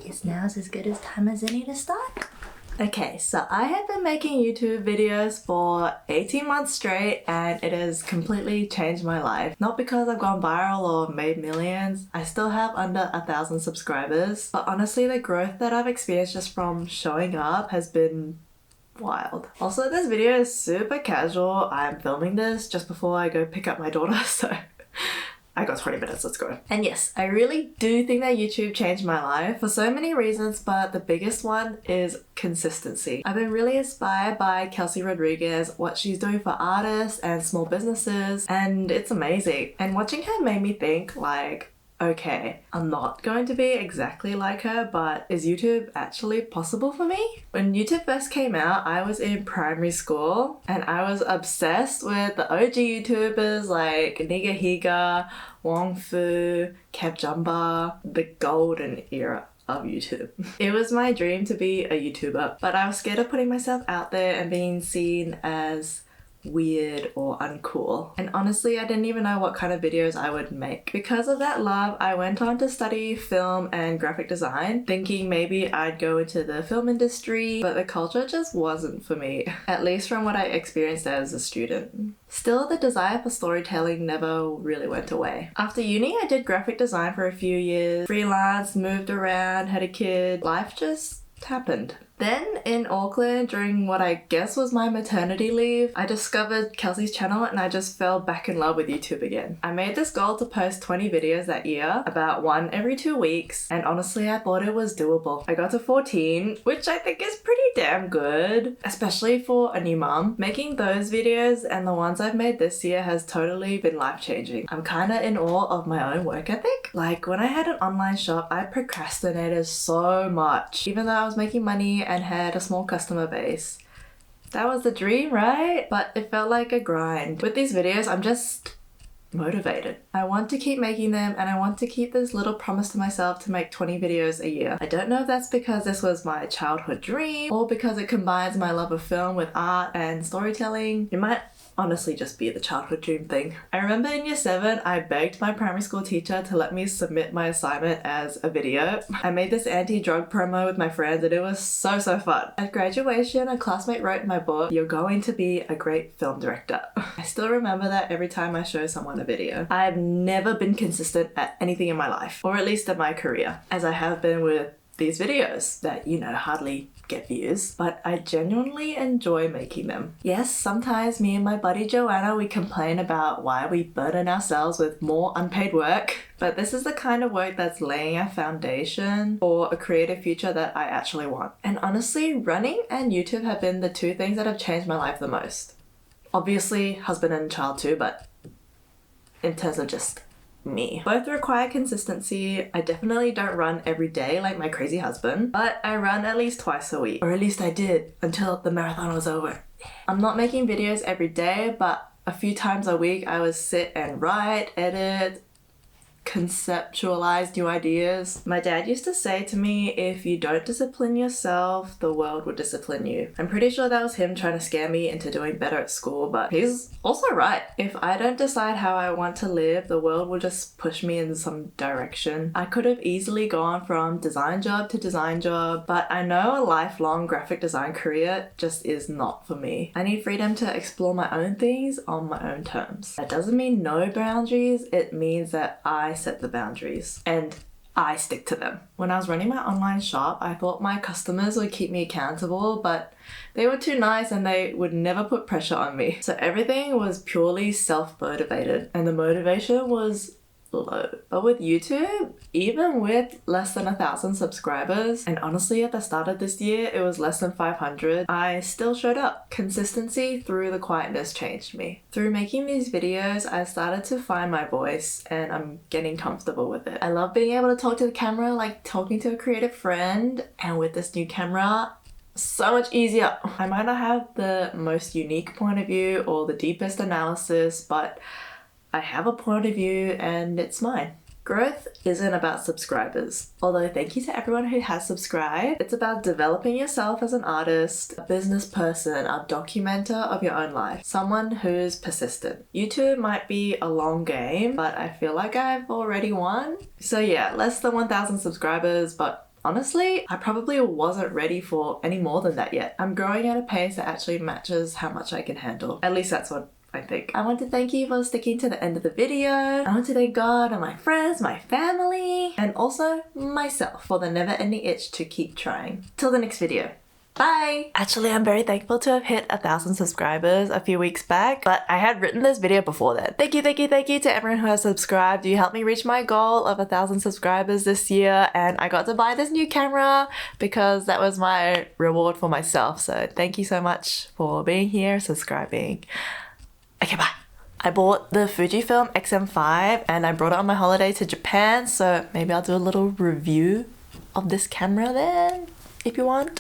Guess now's as good a time as any to start. Okay, so I have been making YouTube videos for 18 months straight and it has completely changed my life. Not because I've gone viral or made millions, I still have under 1,000 subscribers, but honestly the growth that I've experienced just from showing up has been wild. Also, this video is super casual. I'm filming this just before I go pick up my daughter, so I got 20 minutes, let's go. And yes, I really do think that YouTube changed my life for so many reasons, but the biggest one is consistency. I've been really inspired by Kelsey Rodriguez, what she's doing for artists and small businesses, and it's amazing. And watching her made me think like, okay, I'm not going to be exactly like her, but is YouTube actually possible for me? When YouTube first came out, I was in primary school and I was obsessed with the OG YouTubers like Nigahiga, Wong Fu, Kev Jumba, the golden era of YouTube. It was my dream to be a YouTuber, but I was scared of putting myself out there and being seen as weird or uncool. And honestly, I didn't even know what kind of videos I would make. Because of that love, I went on to study film and graphic design, thinking maybe I'd go into the film industry, but the culture just wasn't for me, at least from what I experienced as a student. Still, the desire for storytelling never really went away. After uni, I did graphic design for a few years, freelanced, moved around, had a kid. Life just happened. Then in Auckland, during what I guess was my maternity leave, I discovered Kelsey's channel and I just fell back in love with YouTube again. I made this goal to post 20 videos that year, about one every 2 weeks, and honestly I thought it was doable. I got to 14, which I think is pretty damn good, especially for a new mom. Making those videos and the ones I've made this year has totally been life-changing. I'm kinda in awe of my own work ethic. Like when I had an online shop, I procrastinated so much, even though I was making money and had a small customer base. That was the dream, right? But it felt like a grind. With these videos, I'm just motivated. I want to keep making them and I want to keep this little promise to myself to make 20 videos a year. I don't know if that's because this was my childhood dream or because it combines my love of film with art and storytelling. It might honestly just be the childhood dream thing. I remember in year 7, I begged my primary school teacher to let me submit my assignment as a video. I made this anti-drug promo with my friends and it was so fun. At graduation, a classmate wrote in my book, "You're going to be a great film director." I still remember that every time I show someone a video. I've never been consistent at anything in my life, or at least in my career, as I have been with these videos that, you know, hardly get views, but I genuinely enjoy making them. Yes, sometimes me and my buddy Joanna, we complain about why we burden ourselves with more unpaid work, but this is the kind of work that's laying a foundation for a creative future that I actually want. And honestly, running and YouTube have been the two things that have changed my life the most. Obviously, husband and child too, but in terms of just me. Both require consistency. I definitely don't run every day like my crazy husband, but I run at least twice a week, or at least I did until the marathon was over. I'm not making videos every day, but a few times a week I would sit and write, edit, conceptualize new ideas. My dad used to say to me, if you don't discipline yourself, the world will discipline you. I'm pretty sure that was him trying to scare me into doing better at school, but he's also right. If I don't decide how I want to live, the world will just push me in some direction. I could have easily gone from design job to design job, but I know a lifelong graphic design career just is not for me. I need freedom to explore my own things on my own terms. That doesn't mean no boundaries, it means that I set the boundaries and I stick to them. When I was running my online shop, I thought my customers would keep me accountable, but they were too nice and they would never put pressure on me. So everything was purely self-motivated and the motivation was low. But with YouTube, even with less than 1,000 subscribers, and honestly at the start of this year it was less than 500, I still showed up. Consistency through the quietness changed me. Through making these videos, I started to find my voice and I'm getting comfortable with it. I love being able to talk to the camera like talking to a creative friend, and with this new camera, so much easier. I might not have the most unique point of view or the deepest analysis, but I have a point of view and it's mine. Growth isn't about subscribers, although thank you to everyone who has subscribed. It's about developing yourself as an artist, a business person, a documenter of your own life, someone who's persistent. YouTube might be a long game, but I feel like I've already won. So yeah, less than 1,000 subscribers, but Honestly, I probably wasn't ready for any more than that yet. I'm growing at a pace that actually matches how much I can handle. At least that's what I think. I want to thank you for sticking to the end of the video. I want to thank God and my friends, my family, and also myself for the never-ending itch to keep trying. Till the next video. Bye! Actually, I'm very thankful to have hit 1,000 subscribers a few weeks back, but I had written this video before then. Thank you to everyone who has subscribed. You helped me reach my goal of 1,000 subscribers this year, and I got to buy this new camera because that was my reward for myself. So thank you so much for being here, subscribing. Okay, bye. I bought the Fujifilm X-M5 and I brought it on my holiday to Japan, so maybe I'll do a little review of this camera then, if you want.